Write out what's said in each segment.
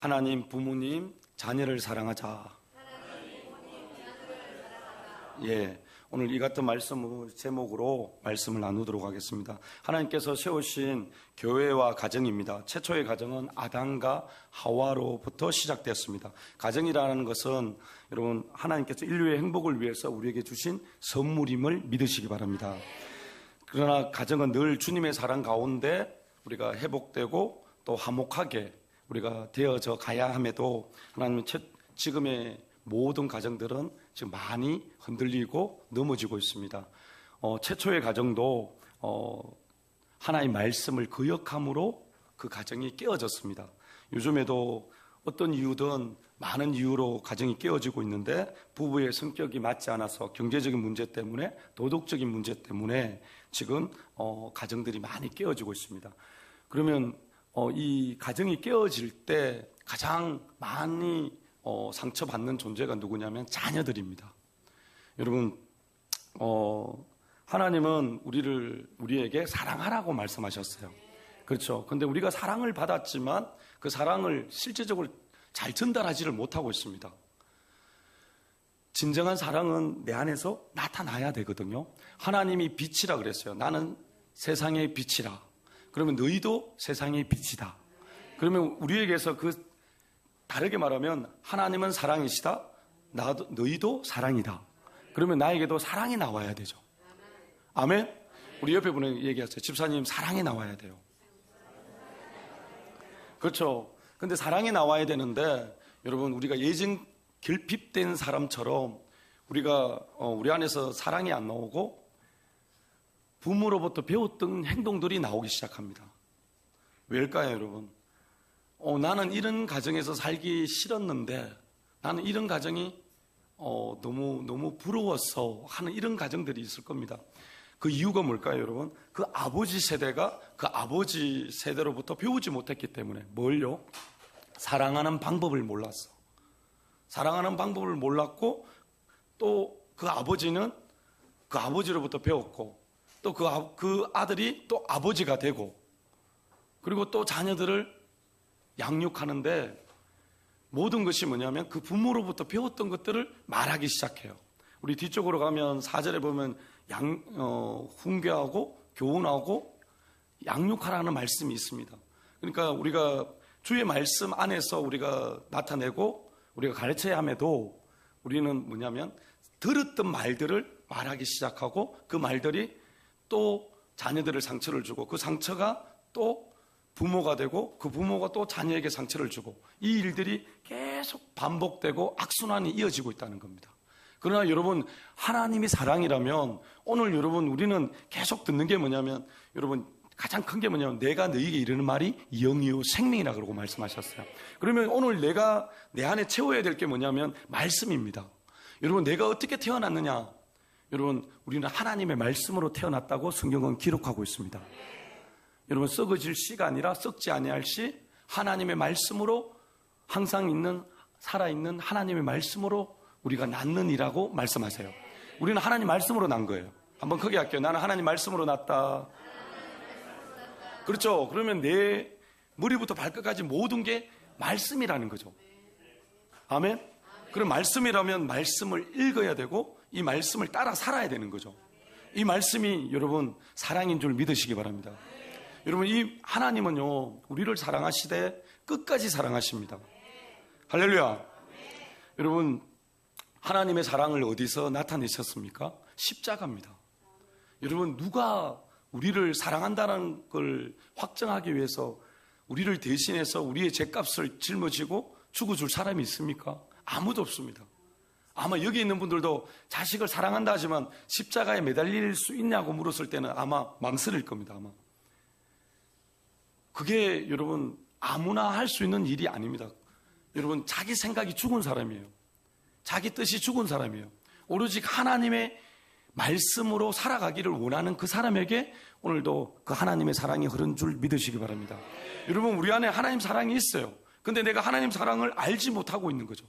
하나님, 부모님, 자녀를 사랑하자. 예, 오늘 이 같은 말씀 제목으로 말씀을 나누도록 하겠습니다. 하나님께서 세우신 교회와 가정입니다. 최초의 가정은 아담과 하와로부터 시작되었습니다. 가정이라는 것은 여러분 하나님께서 인류의 행복을 위해서 우리에게 주신 선물임을 믿으시기 바랍니다. 그러나 가정은 늘 주님의 사랑 가운데 우리가 회복되고 또 화목하게 우리가 되어져 가야 함에도 하나님은 지금의 모든 가정들은 지금 많이 흔들리고 넘어지고 있습니다. 최초의 가정도 하나의 말씀을 거역함으로 그 가정이 깨어졌습니다. 요즘에도 어떤 이유든 많은 이유로 가정이 깨어지고 있는데 부부의 성격이 맞지 않아서 경제적인 문제 때문에 도덕적인 문제 때문에 지금 가정들이 많이 깨어지고 있습니다. 그러면 이 가정이 깨어질 때 가장 많이 상처받는 존재가 누구냐면 자녀들입니다. 여러분, 하나님은 우리에게 사랑하라고 말씀하셨어요. 그렇죠. 근데 우리가 사랑을 받았지만 그 사랑을 실제적으로 잘 전달하지를 못하고 있습니다. 진정한 사랑은 내 안에서 나타나야 되거든요. 하나님이 빛이라 그랬어요. 나는 세상의 빛이라. 그러면 너희도 세상의 빛이다. 그러면 우리에게서 다르게 말하면 하나님은 사랑이시다. 너희도 사랑이다. 그러면 나에게도 사랑이 나와야 되죠. 아멘? 우리 옆에 분이 얘기하세요. 집사님, 사랑이 나와야 돼요. 그렇죠. 근데 사랑이 나와야 되는데 여러분, 우리가 예전 결핍된 사람처럼 우리 안에서 사랑이 안 나오고 부모로부터 배웠던 행동들이 나오기 시작합니다. 왜일까요, 여러분? 나는 이런 가정에서 살기 싫었는데 나는 이런 가정이 너무 부러웠어 하는 이런 가정들이 있을 겁니다. 그 이유가 뭘까요, 여러분? 그 아버지 세대가 그 아버지 세대로부터 배우지 못했기 때문에 뭘요? 사랑하는 방법을 몰랐어. 사랑하는 방법을 몰랐고 또 그 아버지는 그 아버지로부터 배웠고 또 그 아들이 또 아버지가 되고 그리고 또 자녀들을 양육하는데 모든 것이 뭐냐면 그 부모로부터 배웠던 것들을 말하기 시작해요. 우리 뒤쪽으로 가면 4절에 보면 훈계하고 교훈하고 양육하라는 말씀이 있습니다. 그러니까 우리가 주의 말씀 안에서 우리가 나타내고 우리가 가르쳐야 함에도 우리는 뭐냐면 들었던 말들을 말하기 시작하고 그 말들이 또 자녀들을 상처를 주고 그 상처가 또 부모가 되고 그 부모가 또 자녀에게 상처를 주고 이 일들이 계속 반복되고 악순환이 이어지고 있다는 겁니다. 그러나 여러분, 하나님이 사랑이라면 오늘 여러분 우리는 계속 듣는 게 뭐냐면 여러분 가장 큰 게 뭐냐면 내가 너희에게 이르는 말이 영이요 생명이라 그러고 말씀하셨어요. 그러면 오늘 내가 내 안에 채워야 될 게 뭐냐면 말씀입니다. 여러분, 내가 어떻게 태어났느냐? 여러분, 우리는 하나님의 말씀으로 태어났다고 성경은 기록하고 있습니다. 여러분, 썩어질 씨가 아니라 썩지 아니할 씨 하나님의 말씀으로 항상 살아있는 하나님의 말씀으로 우리가 낳는이라고 말씀하세요. 우리는 하나님 말씀으로 난 거예요. 한번 크게 할게요. 나는 하나님 말씀으로 났다. 그렇죠. 그러면 내 머리부터 발끝까지 모든 게 말씀이라는 거죠. 아멘? 그럼 말씀이라면 말씀을 읽어야 되고 이 말씀을 따라 살아야 되는 거죠. 이 말씀이 여러분 사랑인 줄 믿으시기 바랍니다. 여러분, 이 하나님은요 우리를 사랑하시되 끝까지 사랑하십니다. 할렐루야. 여러분, 하나님의 사랑을 어디서 나타내셨습니까? 십자가입니다. 여러분, 누가 우리를 사랑한다는 걸 확정하기 위해서 우리를 대신해서 우리의 죗값을 짊어지고 죽어줄 사람이 있습니까? 아무도 없습니다. 아마 여기 있는 분들도 자식을 사랑한다 하지만 십자가에 매달릴 수 있냐고 물었을 때는 아마 망설일 겁니다. 아마 그게 여러분 아무나 할 수 있는 일이 아닙니다. 여러분, 자기 생각이 죽은 사람이에요. 자기 뜻이 죽은 사람이에요. 오로지 하나님의 말씀으로 살아가기를 원하는 그 사람에게 오늘도 그 하나님의 사랑이 흐른 줄 믿으시기 바랍니다. 여러분, 우리 안에 하나님 사랑이 있어요. 근데 내가 하나님 사랑을 알지 못하고 있는 거죠.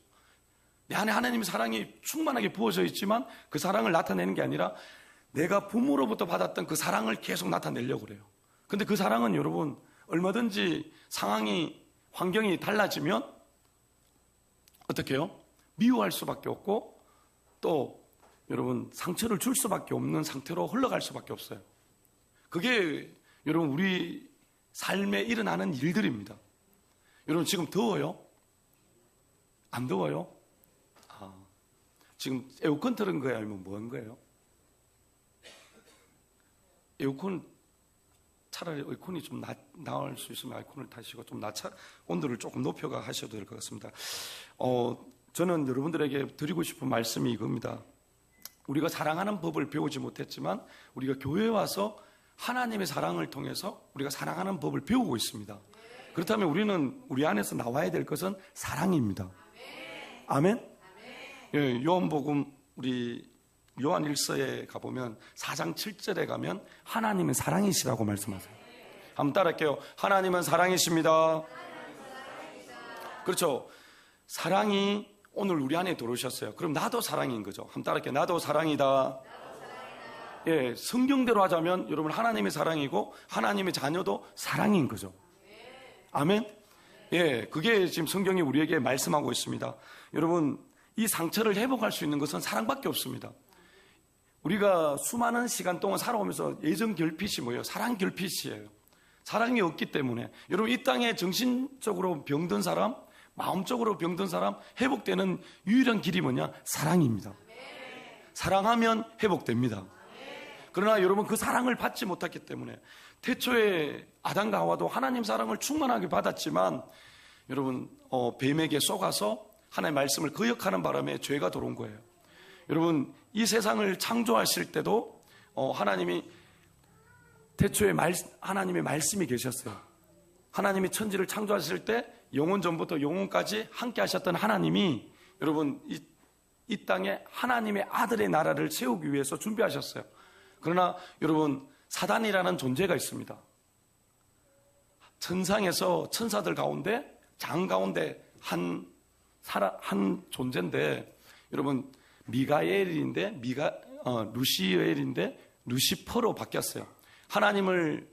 내 안에 하나님의 사랑이 충만하게 부어져 있지만 그 사랑을 나타내는 게 아니라 내가 부모로부터 받았던 그 사랑을 계속 나타내려고 그래요. 근데 그 사랑은 여러분 얼마든지 상황이 환경이 달라지면 어떻게 해요? 미워할 수밖에 없고 또 여러분 상처를 줄 수밖에 없는 상태로 흘러갈 수밖에 없어요. 그게 여러분 우리 삶에 일어나는 일들입니다. 여러분 지금 더워요? 안 더워요? 지금 에어컨 틀은 거예요? 아니면 뭐 한 거예요? 에어컨 차라리 에어컨이 좀 나을 수 있으면 에어컨을 타시고 좀 온도를 조금 높여가 하셔도 될 것 같습니다. 저는 여러분들에게 드리고 싶은 말씀이 이겁니다. 우리가 사랑하는 법을 배우지 못했지만 우리가 교회에 와서 하나님의 사랑을 통해서 우리가 사랑하는 법을 배우고 있습니다. 그렇다면 우리는 우리 안에서 나와야 될 것은 사랑입니다. 아멘? 예, 요한복음 우리 요한 1서에 가보면 4장 7절에 가면 하나님은 사랑이시라고 말씀하세요. 한번 따라할게요. 하나님은 사랑이십니다. 그렇죠. 사랑이 오늘 우리 안에 들어오셨어요. 그럼 나도 사랑인 거죠. 한번 따라할게요. 나도 사랑이다. 예, 성경대로 하자면 여러분 하나님의 사랑이고 하나님의 자녀도 사랑인 거죠. 아멘? 예, 그게 지금 성경이 우리에게 말씀하고 있습니다. 여러분 이 상처를 회복할 수 있는 것은 사랑밖에 없습니다. 우리가 수많은 시간 동안 살아오면서 예전 결핍이 뭐예요? 사랑 결핍이에요. 사랑이 없기 때문에 여러분 이 땅에 정신적으로 병든 사람, 마음적으로 병든 사람 회복되는 유일한 길이 뭐냐? 사랑입니다. 사랑하면 회복됩니다. 그러나 여러분 그 사랑을 받지 못했기 때문에 태초에 아담과 하와도 하나님 사랑을 충만하게 받았지만 여러분 뱀에게 속아서 하나님의 말씀을 거역하는 바람에 죄가 들어온 거예요. 여러분 이 세상을 창조하실 때도 하나님이 태초에 하나님의 말씀이 계셨어요. 하나님이 천지를 창조하실 때 영원 전부터 영원까지 함께 하셨던 하나님이 여러분 이 땅에 하나님의 아들의 나라를 세우기 위해서 준비하셨어요. 그러나 여러분 사단이라는 존재가 있습니다. 천상에서 천사들 가운데 장 가운데 한 존재인데 여러분 미가엘인데 루시엘인데 루시퍼로 바뀌었어요. 하나님을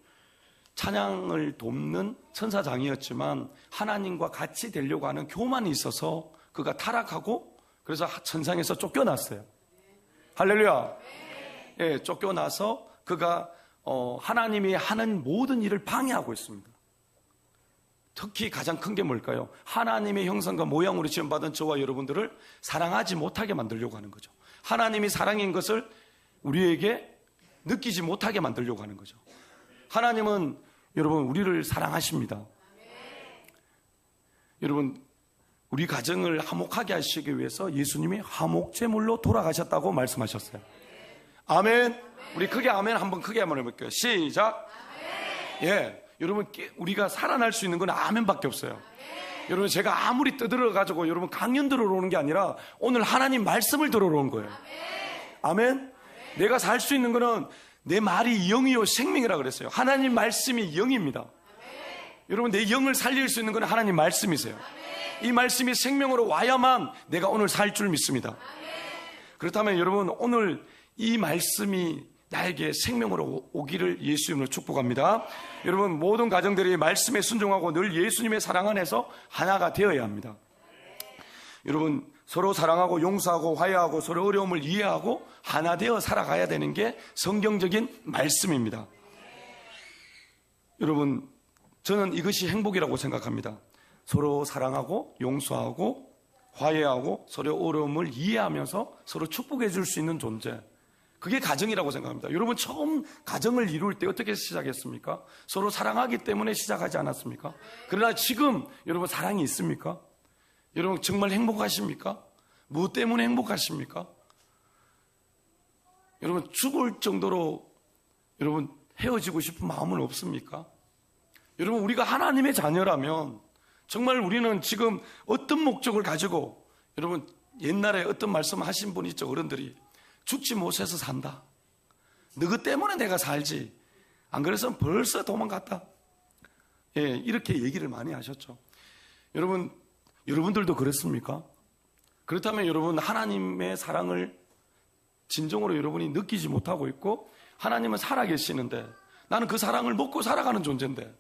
찬양을 돕는 천사장이었지만 하나님과 같이 되려고 하는 교만이 있어서 그가 타락하고 그래서 천상에서 쫓겨났어요. 할렐루야. 예, 쫓겨나서 그가 하나님이 하는 모든 일을 방해하고 있습니다. 특히 가장 큰 게 뭘까요? 하나님의 형상과 모양으로 지음받은 저와 여러분들을 사랑하지 못하게 만들려고 하는 거죠. 하나님이 사랑인 것을 우리에게 느끼지 못하게 만들려고 하는 거죠. 하나님은 여러분 우리를 사랑하십니다. 여러분 우리 가정을 화목하게 하시기 위해서 예수님이 화목제물로 돌아가셨다고 말씀하셨어요. 아멘. 우리 크게 아멘 한번 크게 한번 해볼게요. 시작. 예, 여러분 우리가 살아날 수 있는 건 아멘밖에 없어요. 여러분 제가 아무리 떠들어가지고 여러분 강연 들어오는 게 아니라 오늘 하나님 말씀을 들어오는 거예요. 아멘. 내가 살 수 있는 거는 내 말이 영이요 생명이라 그랬어요. 하나님 말씀이 영입니다. 여러분 내 영을 살릴 수 있는 건 하나님 말씀이세요. 이 말씀이 생명으로 와야만 내가 오늘 살 줄 믿습니다. 그렇다면 여러분 오늘 이 말씀이 나에게 생명으로 오기를 예수 이름으로 축복합니다. 여러분 모든 가정들이 말씀에 순종하고 늘 예수님의 사랑 안에서 하나가 되어야 합니다. 여러분 서로 사랑하고 용서하고 화해하고 서로 어려움을 이해하고 하나 되어 살아가야 되는 게 성경적인 말씀입니다. 여러분 저는 이것이 행복이라고 생각합니다. 서로 사랑하고 용서하고 화해하고 서로 어려움을 이해하면서 서로 축복해 줄 수 있는 존재, 그게 가정이라고 생각합니다. 여러분 처음 가정을 이룰 때 어떻게 시작했습니까? 서로 사랑하기 때문에 시작하지 않았습니까? 그러나 지금 여러분 사랑이 있습니까? 여러분 정말 행복하십니까? 무엇 때문에 행복하십니까? 여러분 죽을 정도로 여러분 헤어지고 싶은 마음은 없습니까? 여러분 우리가 하나님의 자녀라면 정말 우리는 지금 어떤 목적을 가지고, 여러분 옛날에 어떤 말씀 하신 분 있죠. 어른들이 죽지 못해서 산다. 너희 때문에 내가 살지. 안 그래서 벌써 도망갔다. 예, 이렇게 얘기를 많이 하셨죠. 여러분들도 그랬습니까? 그렇다면 여러분 하나님의 사랑을 진정으로 여러분이 느끼지 못하고 있고 하나님은 살아계시는데 나는 그 사랑을 먹고 살아가는 존재인데,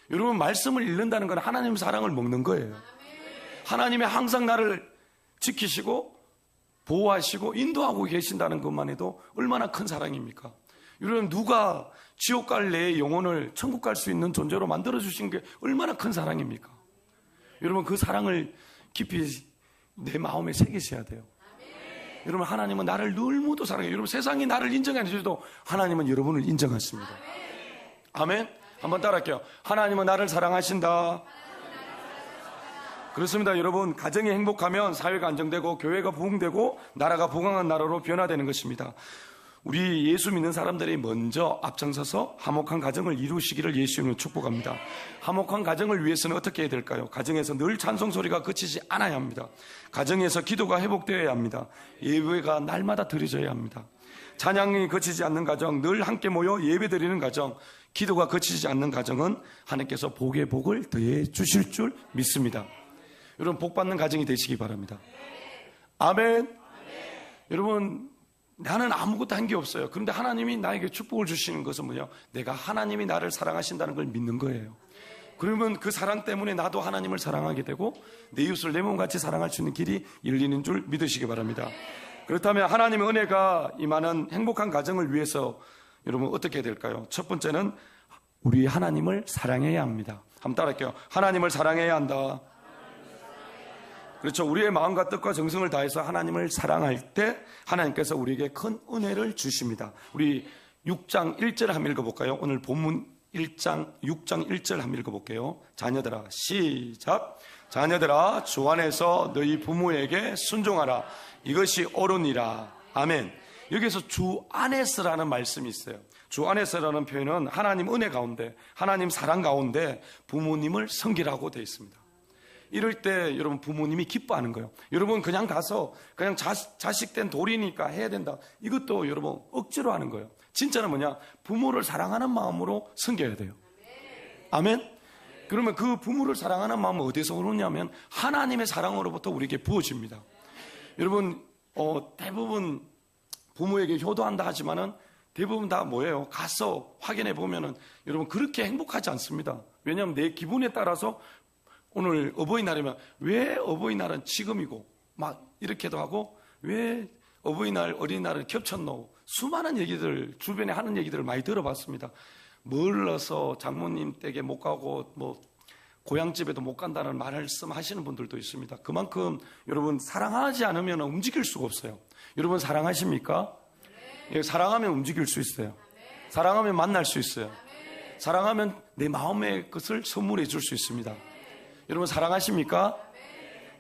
여러분 말씀을 읽는다는 건 하나님의 사랑을 먹는 거예요. 하나님이 항상 나를 지키시고 보호하시고 인도하고 계신다는 것만 해도 얼마나 큰 사랑입니까? 여러분, 누가 지옥 갈 내 영혼을 천국 갈 수 있는 존재로 만들어주신 게 얼마나 큰 사랑입니까? 여러분, 그 사랑을 깊이 내 마음에 새기셔야 돼요. 여러분, 하나님은 나를 늘 모두 사랑해요. 여러분, 세상이 나를 인정해 주셔도 하나님은 여러분을 인정하십니다. 아멘. 한번 따라할게요. 하나님은 나를 사랑하신다. 그렇습니다. 여러분, 가정이 행복하면 사회가 안정되고 교회가 부흥되고 나라가 부강한 나라로 변화되는 것입니다. 우리 예수 믿는 사람들이 먼저 앞장서서 화목한 가정을 이루시기를 예수님으로 축복합니다. 화목한 가정을 위해서는 어떻게 해야 될까요? 가정에서 늘 찬송 소리가 그치지 않아야 합니다. 가정에서 기도가 회복되어야 합니다. 예배가 날마다 드려져야 합니다. 찬양이 그치지 않는 가정, 늘 함께 모여 예배 드리는 가정, 기도가 그치지 않는 가정은 하나님께서 복의 복을 더해 주실 줄 믿습니다. 여러분, 복 받는 가정이 되시기 바랍니다. 아멘. 여러분, 나는 아무것도 한 게 없어요. 그런데 하나님이 나에게 축복을 주시는 것은 뭐냐? 내가 하나님이 나를 사랑하신다는 걸 믿는 거예요. 그러면 그 사랑 때문에 나도 하나님을 사랑하게 되고 내 이웃을 내 몸같이 사랑할 수 있는 길이 열리는 줄 믿으시기 바랍니다. 그렇다면 하나님의 은혜가 임하는 행복한 가정을 위해서 여러분 어떻게 해야 될까요? 첫 번째는 우리 하나님을 사랑해야 합니다. 한번 따라할게요. 하나님을 사랑해야 한다. 그렇죠. 우리의 마음과 뜻과 정성을 다해서 하나님을 사랑할 때 하나님께서 우리에게 큰 은혜를 주십니다. 우리 6장 1절 한번 읽어볼까요? 오늘 본문 1장 6장 1절 한번 읽어볼게요. 자녀들아, 시작. 자녀들아, 주 안에서 너희 부모에게 순종하라. 이것이 옳으니라. 아멘. 여기서 주 안에서라는 말씀이 있어요. 주 안에서라는 표현은 하나님 은혜 가운데, 하나님 사랑 가운데 부모님을 섬기라고 되어 있습니다. 이럴 때 여러분 부모님이 기뻐하는 거예요. 여러분 그냥 가서 그냥 자식된 도리니까 해야 된다. 이것도 여러분 억지로 하는 거예요. 진짜는 뭐냐? 부모를 사랑하는 마음으로 섬겨야 돼요. 아멘. 그러면 그 부모를 사랑하는 마음은 어디서 오느냐면 하나님의 사랑으로부터 우리에게 부어집니다. 여러분 대부분 부모에게 효도한다 하지만은 대부분 다 뭐예요? 가서 확인해 보면은 여러분 그렇게 행복하지 않습니다. 왜냐하면 내 기분에 따라서 오늘 어버이날이면 왜 어버이날은 지금이고 막 이렇게도 하고 왜 어버이날 어린이날을 겹쳤노? 수많은 얘기들 주변에 하는 얘기들을 많이 들어봤습니다. 멀어서 장모님 댁에 못 가고 뭐 고향집에도 못 간다는 말씀 하시는 분들도 있습니다. 그만큼 여러분 사랑하지 않으면 움직일 수가 없어요. 여러분 사랑하십니까? 예, 사랑하면 움직일 수 있어요. 사랑하면 만날 수 있어요. 사랑하면 내 마음의 것을 선물해 줄 수 있습니다. 여러분 사랑하십니까?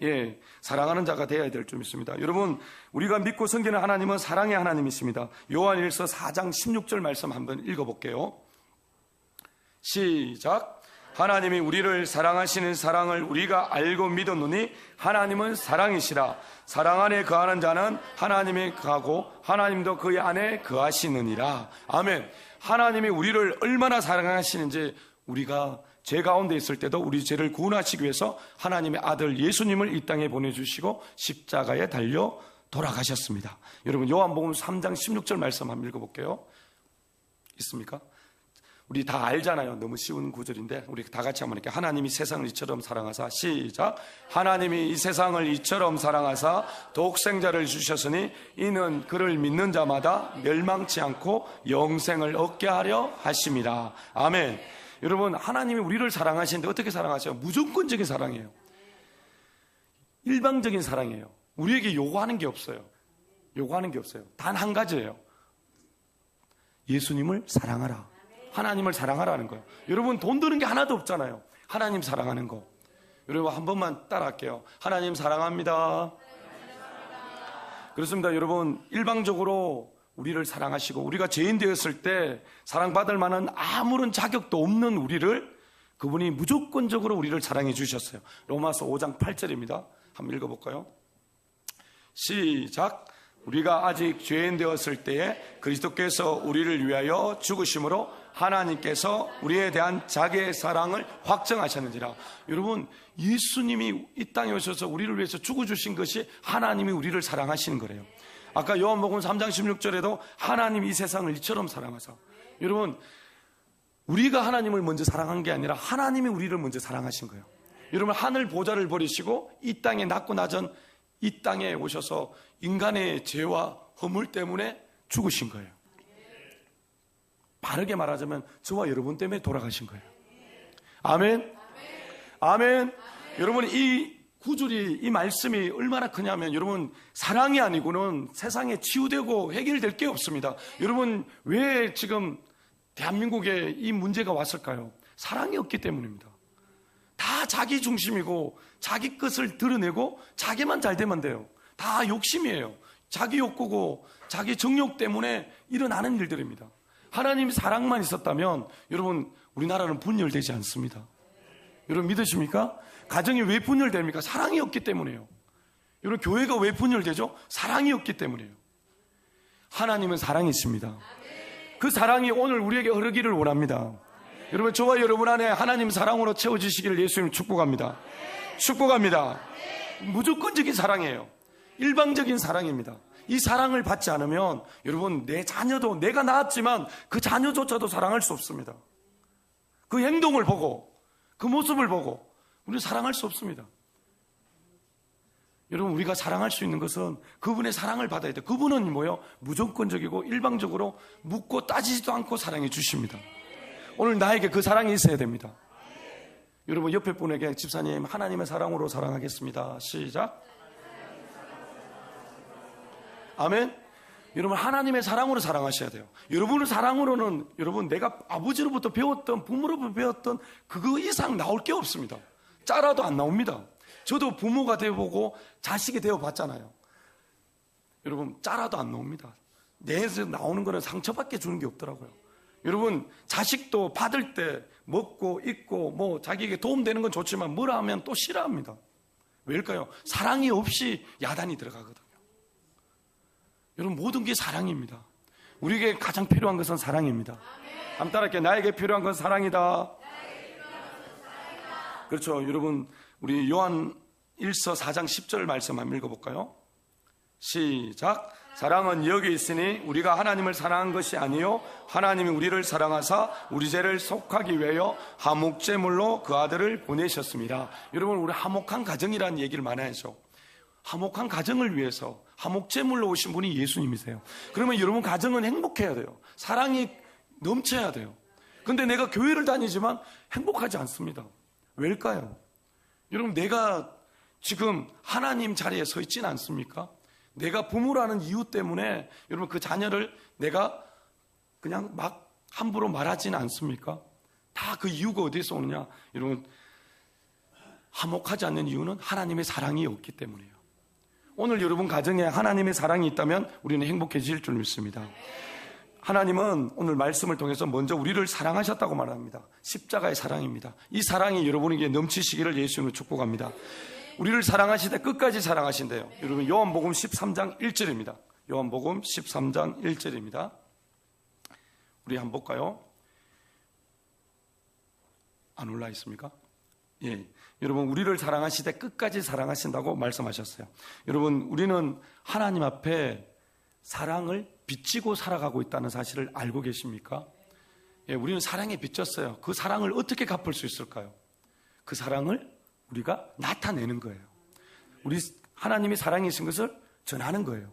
예, 사랑하는 자가 되어야 될 줄 믿습니다. 여러분 우리가 믿고 섬기는 하나님은 사랑의 하나님이십니다. 요한일서 4장 16절 말씀 한번 읽어볼게요. 시작. 하나님이 우리를 사랑하시는 사랑을 우리가 알고 믿었노니 하나님은 사랑이시라. 사랑 안에 거하는 자는 하나님에 거하고 하나님도 그의 안에 거하시느니라. 아멘. 하나님이 우리를 얼마나 사랑하시는지 우리가 죄 가운데 있을 때도 우리 죄를 구원하시기 위해서 하나님의 아들 예수님을 이 땅에 보내주시고 십자가에 달려 돌아가셨습니다. 여러분 요한복음 3장 16절 말씀 한번 읽어볼게요. 있습니까? 우리 다 알잖아요. 너무 쉬운 구절인데 우리 다 같이 한번 이렇게 하나님이 세상을 이처럼 사랑하사 시작. 하나님이 이 세상을 이처럼 사랑하사 독생자를 주셨으니 이는 그를 믿는 자마다 멸망치 않고 영생을 얻게 하려 하심이라. 아멘. 여러분 하나님이 우리를 사랑하시는데 어떻게 사랑하세요? 무조건적인 사랑이에요. 일방적인 사랑이에요. 우리에게 요구하는 게 없어요. 요구하는 게 없어요. 단 한 가지예요. 예수님을 사랑하라. 하나님을 사랑하라는 거예요. 여러분 돈 드는 게 하나도 없잖아요. 하나님 사랑하는 거. 여러분 한 번만 따라할게요. 하나님 사랑합니다. 그렇습니다. 여러분 일방적으로 우리를 사랑하시고 우리가 죄인 되었을 때 사랑받을 만한 아무런 자격도 없는 우리를 그분이 무조건적으로 우리를 사랑해 주셨어요. 로마서 5장 8절입니다. 한번 읽어볼까요? 시작. 우리가 아직 죄인 되었을 때에 그리스도께서 우리를 위하여 죽으심으로 하나님께서 우리에 대한 자기의 사랑을 확정하셨는지라. 여러분 예수님이 이 땅에 오셔서 우리를 위해서 죽어주신 것이 하나님이 우리를 사랑하시는 거래요. 아까 요한복음 3장 16절에도 하나님 이 세상을 이처럼 사랑하사. 여러분 우리가 하나님을 먼저 사랑한 게 아니라 하나님이 우리를 먼저 사랑하신 거예요. 여러분, 하늘 보좌를 버리시고 이 땅에 낮고 낮은 이 땅에 오셔서 인간의 죄와 허물 때문에 죽으신 거예요. 바르게 말하자면 저와 여러분 때문에 돌아가신 거예요. 아멘. 아멘. 여러분, 이 구절이, 이 말씀이 얼마나 크냐면, 여러분, 사랑이 아니고는 세상에 치유되고 해결될 게 없습니다. 여러분, 왜 지금 대한민국에 이 문제가 왔을까요? 사랑이 없기 때문입니다. 다 자기 중심이고 자기 것을 드러내고 자기만 잘 되면 돼요. 다 욕심이에요. 자기 욕구고 자기 정욕 때문에 일어나는 일들입니다. 하나님이 사랑만 있었다면 여러분, 우리나라는 분열되지 않습니다. 여러분, 믿으십니까? 가정이 왜 분열됩니까? 사랑이 없기 때문이에요. 여러분, 교회가 왜 분열되죠? 사랑이 없기 때문이에요. 하나님은 사랑이십니다. 그 사랑이 오늘 우리에게 흐르기를 원합니다. 여러분, 저와 여러분 안에 하나님 사랑으로 채워지시기를 예수님 축복합니다. 축복합니다. 무조건적인 사랑이에요. 일방적인 사랑입니다. 이 사랑을 받지 않으면 여러분, 내 자녀도, 내가 낳았지만 그 자녀조차도 사랑할 수 없습니다. 그 행동을 보고 그 모습을 보고 우리는 사랑할 수 없습니다. 여러분, 우리가 사랑할 수 있는 것은 그분의 사랑을 받아야 돼요. 그분은 뭐예요? 무조건적이고 일방적으로 묻고 따지지도 않고 사랑해 주십니다. 오늘 나에게 그 사랑이 있어야 됩니다. 여러분, 옆에 분에게, 집사님, 하나님의 사랑으로 사랑하겠습니다. 시작. 아멘. 여러분, 하나님의 사랑으로 사랑하셔야 돼요. 여러분의 사랑으로는 여러분, 내가 아버지로부터 배웠던, 부모로부터 배웠던 그거 이상 나올 게 없습니다. 짜라도 안 나옵니다. 저도 부모가 되어보고 자식이 되어봤잖아요. 여러분, 짜라도 안 나옵니다. 내에서 나오는 거는 상처밖에 주는 게 없더라고요. 여러분, 자식도 받을 때 먹고 입고 뭐 자기에게 도움되는 건 좋지만 뭐라 하면 또 싫어합니다. 왜일까요? 사랑이 없이 야단이 들어가거든요. 여러분, 모든 게 사랑입니다. 우리에게 가장 필요한 것은 사랑입니다. 한번 따라할게요. 나에게 필요한 것은 사랑이다. 그렇죠. 여러분, 우리 요한 1서 4장 10절 말씀 한번 읽어볼까요? 시작. 사랑은 여기 있으니 우리가 하나님을 사랑한 것이 아니요 하나님이 우리를 사랑하사 우리 죄를 속하기 위하여 화목제물로 그 아들을 보내셨습니다. 여러분, 우리 화목한 가정이라는 얘기를 많이 하죠. 화목한 가정을 위해서 화목제물로 오신 분이 예수님이세요. 그러면 여러분, 가정은 행복해야 돼요. 사랑이 넘쳐야 돼요. 근데 내가 교회를 다니지만 행복하지 않습니다. 왜일까요? 여러분, 내가 지금 하나님 자리에 서 있지는 않습니까? 내가 부모라는 이유 때문에 여러분, 그 자녀를 내가 그냥 막 함부로 말하지는 않습니까? 다 그 이유가 어디서 오느냐? 여러분, 화목하지 않는 이유는 하나님의 사랑이 없기 때문이에요. 오늘 여러분 가정에 하나님의 사랑이 있다면 우리는 행복해질 줄 믿습니다. 하나님은 오늘 말씀을 통해서 먼저 우리를 사랑하셨다고 말합니다. 십자가의 사랑입니다. 이 사랑이 여러분에게 넘치시기를 예수님으로 축복합니다. 우리를 사랑하시되 끝까지 사랑하신대요. 여러분, 요한복음 13장 1절입니다. 요한복음 13장 1절입니다. 우리 한번 볼까요? 안 올라 있습니까? 예. 여러분, 우리를 사랑하시되 끝까지 사랑하신다고 말씀하셨어요. 여러분, 우리는 하나님 앞에 사랑을 비치고 살아가고 있다는 사실을 알고 계십니까? 예, 우리는 사랑에 비쳤어요. 그 사랑을 어떻게 갚을 수 있을까요? 그 사랑을 우리가 나타내는 거예요. 우리 하나님이 사랑이신 것을 전하는 거예요.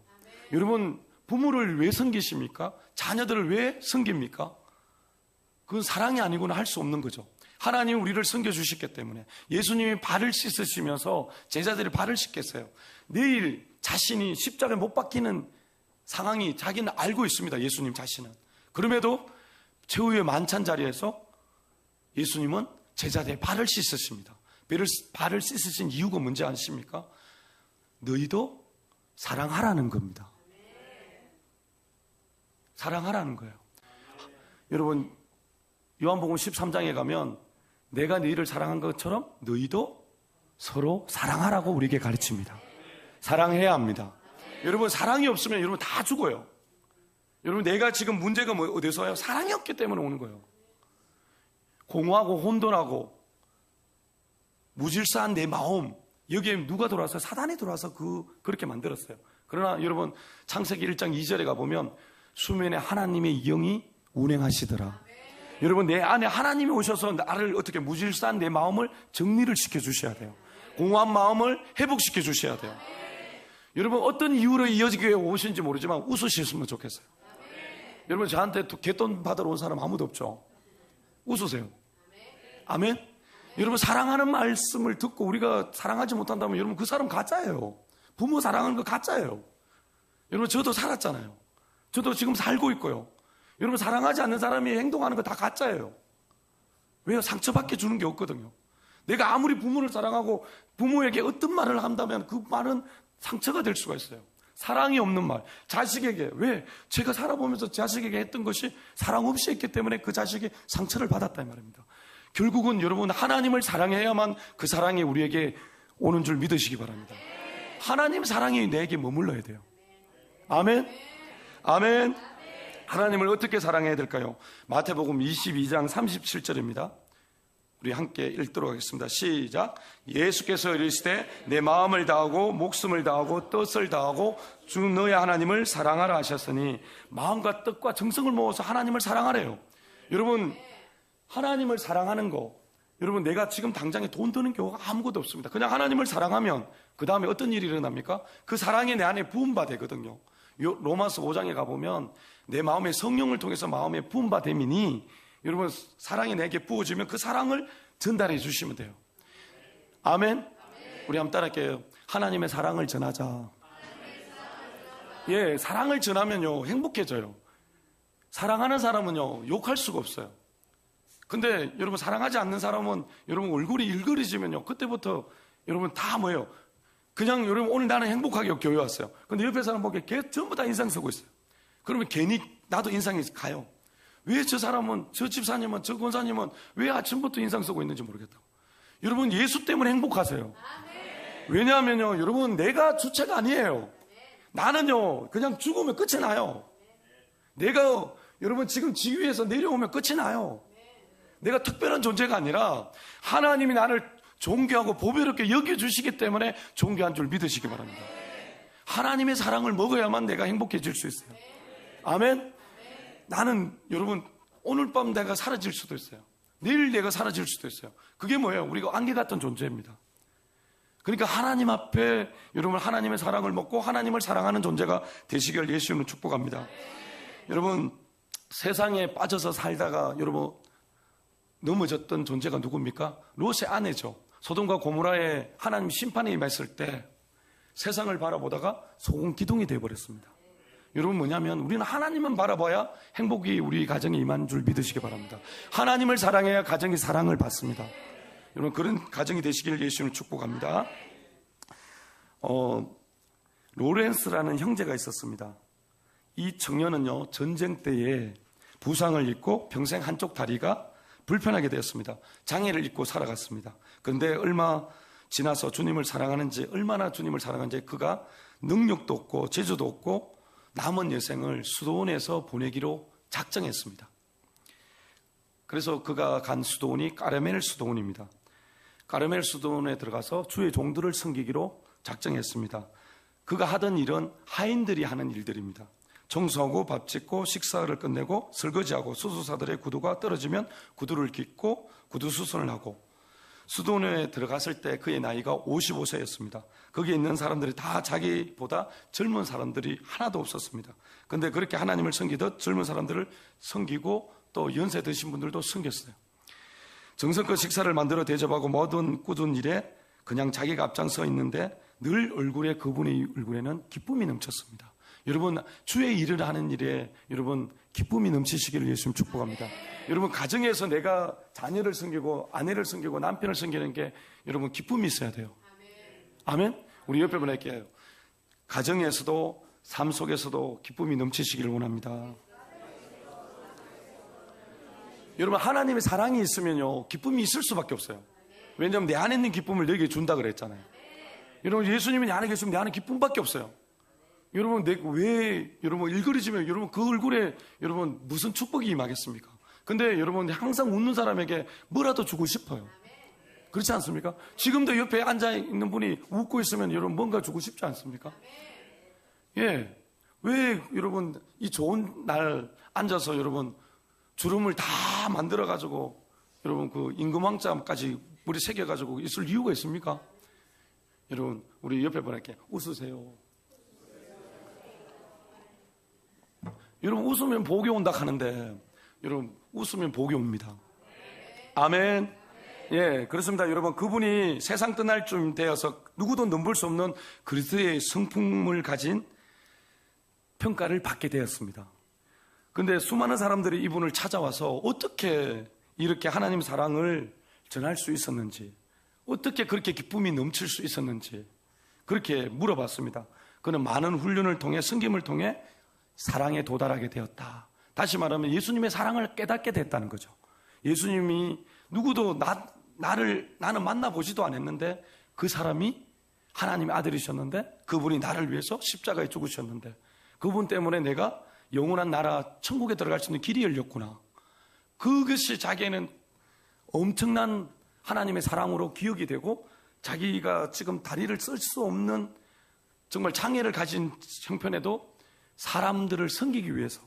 여러분, 부모를 왜 섬기십니까? 자녀들을 왜 섬깁니까? 그건 사랑이 아니고는 할 수 없는 거죠. 하나님이 우리를 섬겨주셨기 때문에. 예수님이 발을 씻으시면서 제자들이 발을 씻겠어요. 내일 자신이 십자가에 못 박히는 상황이 자기는 알고 있습니다. 예수님 자신은. 그럼에도 최후의 만찬 자리에서 예수님은 제자들의 발을 씻으십니다. 발을 씻으신 이유가 뭔지 아십니까? 너희도 사랑하라는 겁니다. 사랑하라는 거예요. 여러분, 요한복음 13장에 가면 내가 너희를 사랑한 것처럼 너희도 서로 사랑하라고 우리에게 가르칩니다. 사랑해야 합니다. 여러분, 사랑이 없으면 여러분 다 죽어요. 여러분, 내가 지금 문제가 어디서 와요? 사랑이 없기 때문에 오는 거예요. 공허하고 혼돈하고 무질서한 내 마음, 여기에 누가 들어와서? 사단이 들어와서 그렇게 만들었어요. 그러나 여러분, 창세기 1장 2절에 가보면 수면에 하나님의 영이 운행하시더라. 여러분, 내 안에 하나님이 오셔서 나를 어떻게 무질서한 내 마음을 정리를 시켜주셔야 돼요. 공허한 마음을 회복시켜 주셔야 돼요. 여러분, 어떤 이유로 이어지게 오신지 모르지만 웃으셨으면 좋겠어요. 여러분, 저한테 갯돈 받으러 온 사람 아무도 없죠? 웃으세요. 아멘? 여러분, 사랑하는 말씀을 듣고 우리가 사랑하지 못한다면 여러분, 그 사람 가짜예요. 부모 사랑하는 거 가짜예요. 여러분, 저도 살았잖아요. 저도 지금 살고 있고요. 여러분, 사랑하지 않는 사람이 행동하는 거 다 가짜예요. 왜요? 상처받게 주는 게 없거든요. 내가 아무리 부모를 사랑하고 부모에게 어떤 말을 한다면 그 말은 상처가 될 수가 있어요. 사랑이 없는 말. 자식에게, 왜? 제가 살아보면서 자식에게 했던 것이 사랑 없이 했기 때문에 그 자식이 상처를 받았다 이 말입니다. 결국은 여러분, 하나님을 사랑해야만 그 사랑이 우리에게 오는 줄 믿으시기 바랍니다. 하나님 사랑이 내게 머물러야 돼요. 아멘? 아멘? 하나님을 어떻게 사랑해야 될까요? 마태복음 22장 37절입니다. 우리 함께 읽도록 하겠습니다. 시작. 예수께서 이르시되 내 마음을 다하고 목숨을 다하고 뜻을 다하고 주 너의 하나님을 사랑하라 하셨으니, 마음과 뜻과 정성을 모아서 하나님을 사랑하래요. 여러분, 하나님을 사랑하는 거, 여러분, 내가 지금 당장에 돈 드는 경우가 아무것도 없습니다. 그냥 하나님을 사랑하면 그 다음에 어떤 일이 일어납니까? 그 사랑이 내 안에 부음바 되거든요. 로마서 5장에 가보면 내 마음에 성령을 통해서 마음에 부음바 됨이니, 여러분, 사랑이 내게 부어지면 그 사랑을 전달해 주시면 돼요. 아멘? 우리 한번 따라할게요. 하나님의 사랑을 전하자. 예, 사랑을 전하면요, 행복해져요. 사랑하는 사람은요, 욕할 수가 없어요. 근데 여러분, 사랑하지 않는 사람은 여러분 얼굴이 일그러지면요, 그때부터 여러분 다 뭐예요? 그냥 여러분, 오늘 나는 행복하게 교회 왔어요. 근데 옆에 사람 보기에 걔 전부 다 인상 쓰고 있어요. 그러면 괜히 나도 인상이 가요. 왜 저 사람은, 저 집사님은, 저 권사님은 왜 아침부터 인상 쓰고 있는지 모르겠다고. 여러분, 예수 때문에 행복하세요. 왜냐하면요, 여러분, 내가 주체가 아니에요. 나는요, 그냥 죽으면 끝이 나요. 내가 여러분 지금 지위에서 내려오면 끝이 나요. 내가 특별한 존재가 아니라 하나님이 나를 존귀하고 보배롭게 여겨주시기 때문에 존귀한 줄 믿으시기 바랍니다. 하나님의 사랑을 먹어야만 내가 행복해질 수 있어요. 아멘? 나는 여러분, 오늘 밤 내가 사라질 수도 있어요. 내일 내가 사라질 수도 있어요. 그게 뭐예요? 우리가 안개 같은 존재입니다. 그러니까 하나님 앞에 여러분, 하나님의 사랑을 먹고 하나님을 사랑하는 존재가 되시길 예수님은 축복합니다. 여러분, 세상에 빠져서 살다가 여러분 넘어졌던 존재가 누굽니까? 롯의 아내죠. 소돔과 고모라에 하나님 심판이 임했을 때 세상을 바라보다가 소금 기둥이 되어버렸습니다. 여러분, 뭐냐면 우리는 하나님만 바라봐야 행복이 우리 가정에 임하는 줄 믿으시기 바랍니다. 하나님을 사랑해야 가정이 사랑을 받습니다. 여러분, 그런 가정이 되시길 예수님을 축복합니다. 로렌스라는 형제가 있었습니다. 이 청년은요, 전쟁 때에 부상을 입고 평생 한쪽 다리가 불편하게 되었습니다. 장애를 입고 살아갔습니다. 그런데 얼마 지나서 주님을 사랑하는지, 얼마나 주님을 사랑하는지, 그가 능력도 없고 재주도 없고 남은 여생을 수도원에서 보내기로 작정했습니다. 그래서 그가 간 수도원이 까르멜 수도원입니다. 까르멜 수도원에 들어가서 주의 종들을 섬기기로 작정했습니다. 그가 하던 일은 하인들이 하는 일들입니다. 청소하고 밥 짓고 식사를 끝내고 설거지하고 수수사들의 구두가 떨어지면 구두를 깃고 구두 수선을 하고, 수도원에 들어갔을 때 그의 나이가 55세였습니다. 거기에 있는 사람들이 다 자기보다 젊은 사람들이 하나도 없었습니다. 그런데 그렇게 하나님을 섬기듯 젊은 사람들을 섬기고 또 연세 드신 분들도 섬겼어요. 정성껏 식사를 만들어 대접하고 모든 꾸준 일에 그냥 자기가 앞장서 있는데 늘 얼굴에, 그분의 얼굴에는 기쁨이 넘쳤습니다. 여러분, 주의 일을 하는 일에 여러분 기쁨이 넘치시기를 예수님 축복합니다. 여러분, 가정에서 내가 자녀를 섬기고 아내를 섬기고 남편을 섬기는 게 여러분 기쁨이 있어야 돼요. 아멘? 우리 옆에 분에게 가정에서도 삶 속에서도 기쁨이 넘치시기를 원합니다. 여러분, 하나님의 사랑이 있으면요, 기쁨이 있을 수밖에 없어요. 왜냐하면 내 안에 있는 기쁨을 너에게 준다 그랬잖아요. 여러분, 예수님이 내 안에 계시면 내 안에 기쁨밖에 없어요. 여러분, 왜 여러분 일그러지면 여러분 그 얼굴에 여러분 무슨 축복이 임하겠습니까? 근데 여러분, 항상 웃는 사람에게 뭐라도 주고 싶어요. 그렇지 않습니까? 지금도 옆에 앉아 있는 분이 웃고 있으면 여러분 뭔가 주고 싶지 않습니까? 예. 왜 여러분 이 좋은 날 앉아서 여러분 주름을 다 다 만들어가지고 여러분 그 임금왕자까지 우리 새겨가지고 있을 이유가 있습니까? 여러분 우리 옆에 분에게 웃으세요. 여러분 웃으면 복이 온다 하는데 여러분 웃으면 복이 옵니다. 아멘. 예, 그렇습니다. 여러분 그분이 세상 떠날 쯤 되어서 누구도 넘볼 수 없는 그리스도의 성품을 가진 평가를 받게 되었습니다. 그런데 수많은 사람들이 이분을 찾아와서 어떻게 이렇게 하나님 사랑을 전할 수 있었는지, 어떻게 그렇게 기쁨이 넘칠 수 있었는지 그렇게 물어봤습니다. 그는 많은 훈련을 통해 섬김을 통해 사랑에 도달하게 되었다. 다시 말하면 예수님의 사랑을 깨닫게 됐다는 거죠. 예수님이 누구도 나는 만나보지도 않았는데 그 사람이 하나님의 아들이셨는데 그분이 나를 위해서 십자가에 죽으셨는데 그분 때문에 내가 영원한 나라 천국에 들어갈 수 있는 길이 열렸구나. 그것이 자기에는 엄청난 하나님의 사랑으로 기억이 되고 자기가 지금 다리를 쓸 수 없는 정말 장애를 가진 형편에도 사람들을 섬기기 위해서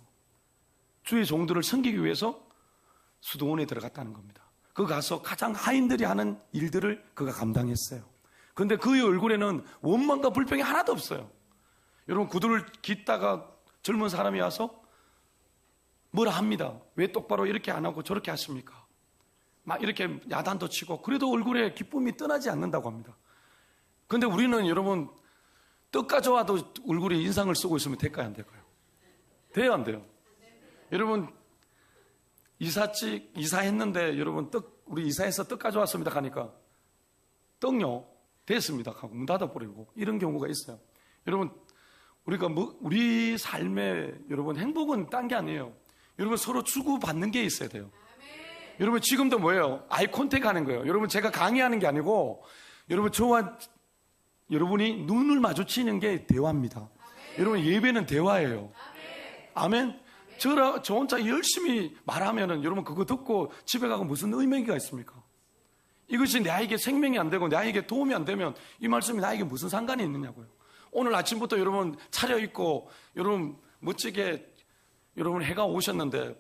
주의 종들을 섬기기 위해서 수도원에 들어갔다는 겁니다. 그 가서 가장 하인들이 하는 일들을 그가 감당했어요. 그런데 그의 얼굴에는 원망과 불평이 하나도 없어요. 여러분 구두를 깃다가 젊은 사람이 와서 뭐라 합니다. 왜 똑바로 이렇게 안 하고 저렇게 하십니까? 막 이렇게 야단도 치고 그래도 얼굴에 기쁨이 떠나지 않는다고 합니다. 그런데 우리는 여러분 떡 가져와도 얼굴에 인상을 쓰고 있으면 될까요? 안 될까요? 돼요? 안 돼요? 여러분 이사했는데 여러분 우리 이사해서 떡 가져왔습니다 하니까 떡요? 됐습니다 하고 문 닫아버리고 이런 경우가 있어요. 여러분 우리가 우리 삶에 여러분 행복은 딴 게 아니에요. 여러분 서로 주고받는 게 있어야 돼요. 여러분 지금도 뭐예요? 아이 컨택 하는 거예요. 여러분 제가 강의하는 게 아니고 여러분 저와 여러분이 눈을 마주치는 게 대화입니다. 여러분 예배는 대화예요. 아멘. 저 혼자 열심히 말하면은 여러분 그거 듣고 집에 가고 무슨 의미가 있습니까? 이것이 나에게 생명이 안 되고 나에게 도움이 안 되면 이 말씀이 나에게 무슨 상관이 있느냐고요. 오늘 아침부터 여러분 차려입고 여러분 멋지게 여러분 해가 오셨는데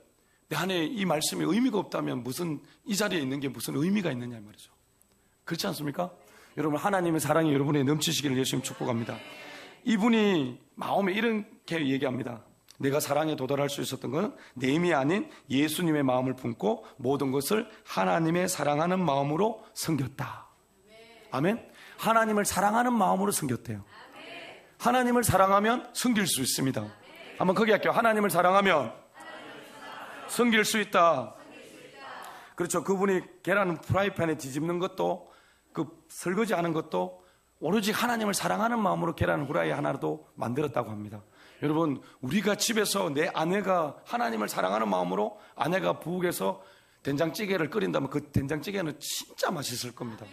내 안에 이 말씀이 의미가 없다면 무슨 이 자리에 있는 게 무슨 의미가 있느냐 말이죠. 그렇지 않습니까? 여러분 하나님의 사랑이 여러분에 넘치시기를 예수님 축복합니다. 이분이 마음에 이렇게 얘기합니다. 내가 사랑에 도달할 수 있었던 것은 내 힘이 아닌 예수님의 마음을 품고 모든 것을 하나님의 사랑하는 마음으로 섬겼다. 아멘. 하나님을 사랑하는 마음으로 섬겼대요. 하나님을 사랑하면 섬길 수 있습니다. 한번 거기 할게요. 하나님을 사랑하면 섬길 수 있다. 그렇죠. 그분이 계란 프라이팬에 뒤집는 것도 그 설거지하는 것도 오로지 하나님을 사랑하는 마음으로 계란 후라이 하나도 만들었다고 합니다. 여러분 우리가 집에서 내 아내가 하나님을 사랑하는 마음으로 아내가 부엌에서 된장찌개를 끓인다면 그 된장찌개는 진짜 맛있을 겁니다.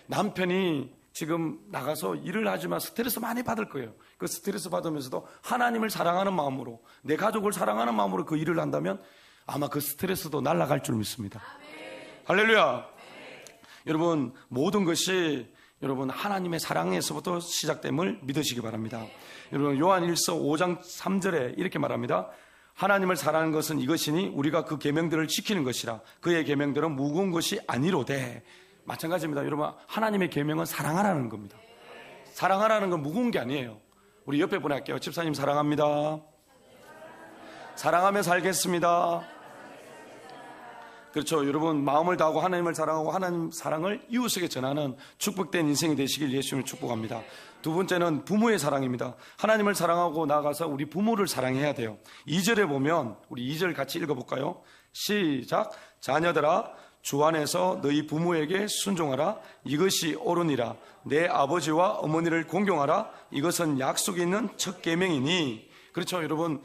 남편이 지금 나가서 일을 하지만 스트레스 많이 받을 거예요. 그 스트레스 받으면서도 하나님을 사랑하는 마음으로 내 가족을 사랑하는 마음으로 그 일을 한다면 아마 그 스트레스도 날아갈 줄 믿습니다. 할렐루야. 여러분 모든 것이 여러분 하나님의 사랑에서부터 시작됨을 믿으시기 바랍니다. 여러분 요한일서 5장 3절에 이렇게 말합니다. 하나님을 사랑하는 것은 이것이니 우리가 그 계명들을 지키는 것이라. 그의 계명들은 무거운 것이 아니로되. 마찬가지입니다. 여러분 하나님의 계명은 사랑하라는 겁니다. 사랑하라는 건 무거운 게 아니에요. 우리 옆에 분에 할게요. 집사님 사랑합니다. 사랑하며 살겠습니다. 그렇죠. 여러분 마음을 다하고 하나님을 사랑하고 하나님 사랑을 이웃에게 전하는 축복된 인생이 되시길 예수님을 축복합니다. 두 번째는 부모의 사랑입니다. 하나님을 사랑하고 나아가서 우리 부모를 사랑해야 돼요. 2절에 보면 우리 2절 같이 읽어볼까요? 시작. 자녀들아 주 안에서 너희 부모에게 순종하라. 이것이 옳으니라. 내 아버지와 어머니를 공경하라. 이것은 약속이 있는 첫 계명이니. 그렇죠. 여러분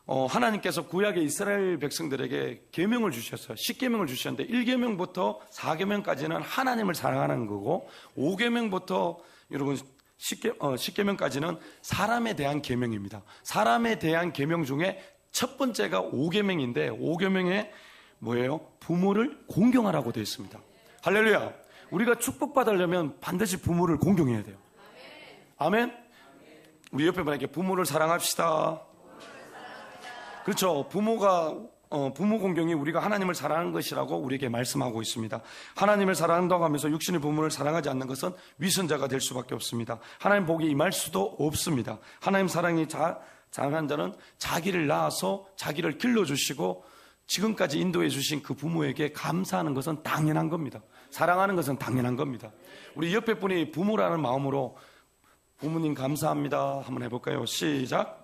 하나님께서 구약의 이스라엘 백성들에게 계명을 주셨어요. 10계명을 주셨는데 1계명부터 4계명까지는 하나님을 사랑하는 거고 5계명부터 여러분 10계명까지는 사람에 대한 계명입니다. 사람에 대한 계명 중에 첫 번째가 5계명인데 5계명에 뭐예요? 부모를 공경하라고 되어 있습니다. 할렐루야. 우리가 축복받으려면 반드시 부모를 공경해야 돼요. 아멘. 우리 옆에 분에게 부모를 사랑합시다. 그렇죠. 부모가 부모 공경이 우리가 하나님을 사랑하는 것이라고 우리에게 말씀하고 있습니다. 하나님을 사랑한다고 하면서 육신의 부모를 사랑하지 않는 것은 위선자가 될 수밖에 없습니다. 하나님 복이 임할 수도 없습니다. 하나님 사랑이 장한 자는 자기를 낳아서 자기를 길러주시고 지금까지 인도해 주신 그 부모에게 감사하는 것은 당연한 겁니다. 사랑하는 것은 당연한 겁니다. 우리 옆에 분이 부모라는 마음으로 부모님 감사합니다 한번 해볼까요? 시작.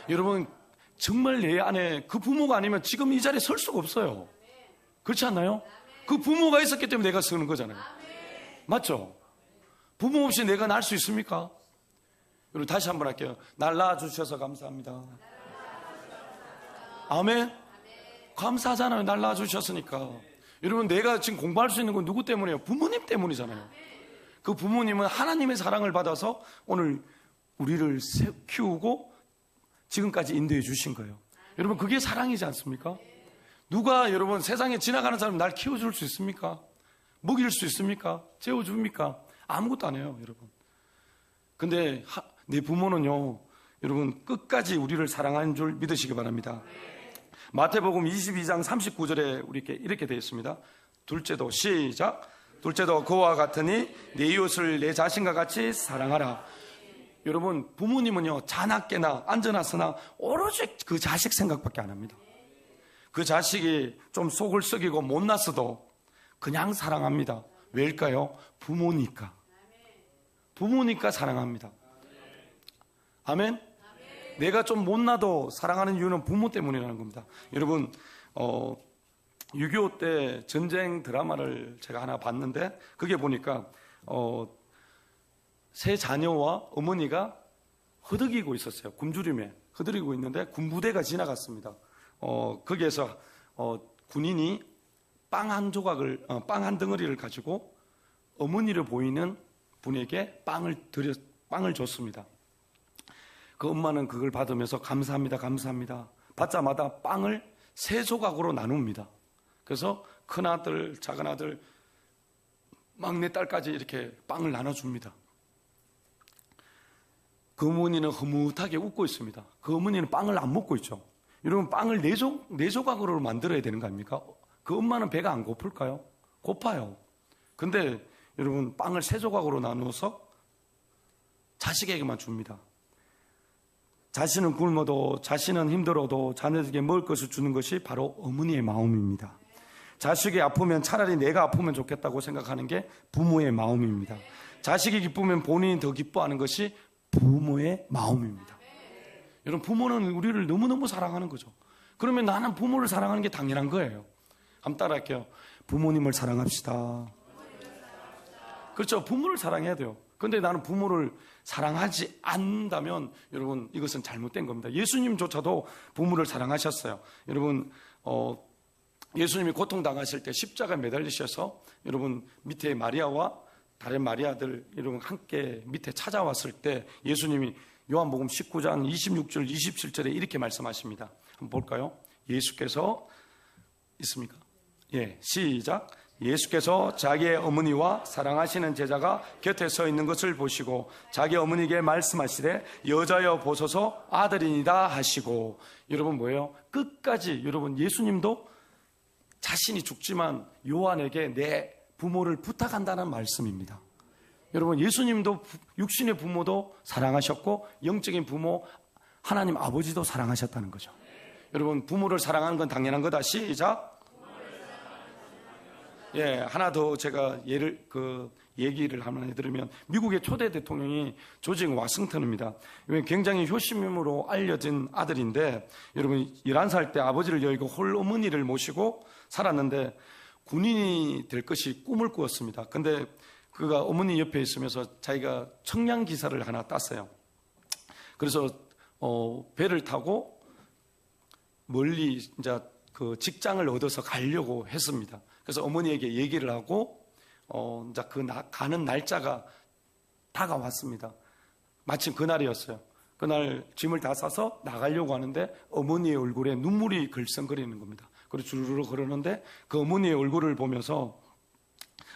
여러분 정말 내 안에 그 부모가 아니면 지금 이 자리에 설 수가 없어요. 그렇지 않나요? 그 부모가 있었기 때문에 내가 서는 거잖아요. 맞죠? 부모 없이 내가 날 수 있습니까? 여러분 다시 한번 할게요. 날 낳아주셔서 감사합니다. 아멘. 감사하잖아요. 날 낳아주셨으니까. 여러분 내가 지금 공부할 수 있는 건 누구 때문이에요? 부모님 때문이잖아요. 그 부모님은 하나님의 사랑을 받아서 오늘 우리를 키우고 지금까지 인도해 주신 거예요. 여러분 그게 사랑이지 않습니까? 누가 여러분 세상에 지나가는 사람 날 키워줄 수 있습니까? 먹일 수 있습니까? 재워줍니까? 아무것도 안 해요, 여러분. 근데 내 부모는요, 여러분 끝까지 우리를 사랑하는 줄 믿으시기 바랍니다. 마태복음 22장 39절에 우리께 이렇게 되어 있습니다. 둘째도 시작. 둘째도 그와 같으니 내 이웃을 내 자신과 같이 사랑하라. 여러분 부모님은요 자나깨나 앉아나서나 오로지 그 자식 생각밖에 안 합니다. 그 자식이 좀 속을 썩이고 못났어도 그냥 사랑합니다. 왜일까요? 부모니까. 부모니까 사랑합니다. 아멘. 내가 좀 못나도 사랑하는 이유는 부모 때문이라는 겁니다. 여러분 6.25 때 전쟁 드라마를 제가 하나 봤는데 그게 보니까 세 자녀와 어머니가 허덕이고 있었어요. 굶주림에 허덕이고 있는데 군부대가 지나갔습니다. 거기에서 군인이 빵 한 조각을 빵 한 덩어리를 가지고 어머니를 보이는 분에게 빵을 줬습니다. 그 엄마는 그걸 받으면서 감사합니다, 감사합니다. 받자마자 빵을 세 조각으로 나눕니다. 그래서 큰 아들, 작은 아들, 막내 딸까지 이렇게 빵을 나눠줍니다. 그 어머니는 흐뭇하게 웃고 있습니다. 그 어머니는 빵을 안 먹고 있죠. 여러분 빵을 네 조각으로 만들어야 되는 거 아닙니까? 그 엄마는 배가 안 고플까요? 고파요. 근데 여러분 빵을 세 조각으로 나누어서 자식에게만 줍니다. 자신은 굶어도 자신은 힘들어도 자녀에게 먹을 것을 주는 것이 바로 어머니의 마음입니다. 자식이 아프면 차라리 내가 아프면 좋겠다고 생각하는 게 부모의 마음입니다. 자식이 기쁘면 본인이 더 기뻐하는 것이 부모의 마음입니다. 여러분 부모는 우리를 너무너무 사랑하는 거죠. 그러면 나는 부모를 사랑하는 게 당연한 거예요. 한번 따라할게요. 부모님을 사랑합시다. 그렇죠. 부모를 사랑해야 돼요. 그런데 나는 부모를 사랑하지 않는다면 여러분 이것은 잘못된 겁니다. 예수님조차도 부모를 사랑하셨어요. 여러분 예수님이 고통당하실 때 십자가에 매달리셔서 여러분 밑에 마리아와 다른 마리아들 여러분 함께 밑에 찾아왔을 때 예수님이 요한복음 19장 26절 27절에 이렇게 말씀하십니다. 한번 볼까요? 예수께서 있습니까? 예, 시작. 예수께서 자기의 어머니와 사랑하시는 제자가 곁에 서 있는 것을 보시고 자기 어머니에게 말씀하시되 여자여 보소서 아들이니다 하시고. 여러분 뭐예요? 끝까지 여러분 예수님도 자신이 죽지만 요한에게 내 부모를 부탁한다는 말씀입니다. 여러분 예수님도 육신의 부모도 사랑하셨고 영적인 부모 하나님 아버지도 사랑하셨다는 거죠. 여러분 부모를 사랑하는 건 당연한 거다. 시작. 예, 하나 더 제가 얘기를 한번 해드리면 미국의 초대 대통령이 조지 워싱턴입니다. 굉장히 효심으로 알려진 아들인데 여러분 11살 때 아버지를 여의고 홀 어머니를 모시고 살았는데 군인이 될 것이 꿈을 꾸었습니다. 근데 그가 어머니 옆에 있으면서 자기가 청량 기사를 하나 땄어요. 그래서 배를 타고 멀리 이제 그 직장을 얻어서 가려고 했습니다. 그래서 어머니에게 얘기를 하고 이제 가는 날짜가 다가왔습니다. 마침 그날이었어요. 그날 짐을 다 싸서 나가려고 하는데 어머니의 얼굴에 눈물이 글썽거리는 겁니다. 그리고 주르르 걸었는데 그 어머니의 얼굴을 보면서